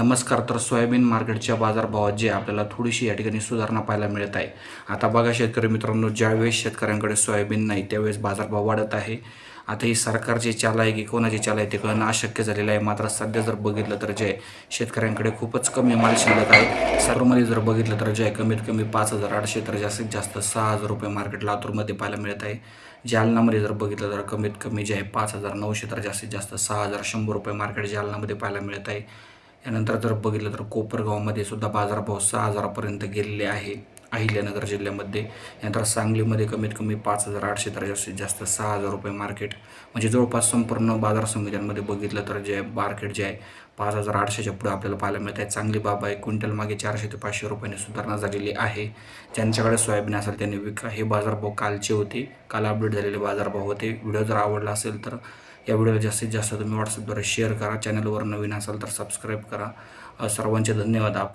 नमस्कार. तर सोयाबीन मार्केटच्या बाजारभावात जे आपल्याला थोडीशी या ठिकाणी सुधारणा पाहायला मिळत आहे. आता बघा शेतकरी मित्रांनो, ज्यावेळेस शेतकऱ्यांकडे सोयाबीन नाही त्यावेळेस बाजारभाव वाढत आहे. आता ही सरकारची चाल आहे की कोणाची चाल आहे ते कळणं अशक्य झालेलं आहे. मात्र सध्या जर बघितलं तर जे शेतकऱ्यांकडे खूपच कमी माल शिल्लक आहे. लातूरमध्ये जर बघितलं तर जे कमीत कमी 5,800 तर जास्तीत जास्त 6,000 रुपये मार्केट लातूरमध्ये पाहायला मिळत आहे. जालनामध्ये जर बघितलं तर कमीत कमी जे आहे 5,900 तर जास्तीत जास्त 6,100 रुपये मार्केट जालनामध्ये पाहायला मिळत आहे. यानंतर जर बघितलं तर कोपरगावमध्ये सुद्धा बाजारभाव 6,000पर्यंत गेलेले आहे अहिल्यानगर जिल्ह्यामध्ये. यानंतर सांगलीमध्ये कमीत कमी 5,800 तर जास्तीत जास्त 6,000 रुपये मार्केट. म्हणजे जवळपास संपूर्ण बाजार समित्यांमध्ये बघितलं तर जे मार्केट जे आहे 5,800च्या पुढे आपल्याला पाहायला मिळत आहे. चांगली बाब आहे. क्विंटल मागे 400 ते 500 रुपयांनी सुधारणा झालेली आहे. ज्यांच्याकडे सोयाबीन असेल त्यांनी विका. हे बाजारभाव कालचे होते, काल अपडेट झालेले बाजारभाव होते. व्हिडिओ जर आवडला असेल तर या व्हिडिओला जास्तीत जास्त तुम्ही व्हॉट्सअपद्वारे शेअर करा. चॅनलवर नवीन असाल तर सबस्क्राईब करा. सर्वांचे धन्यवाद.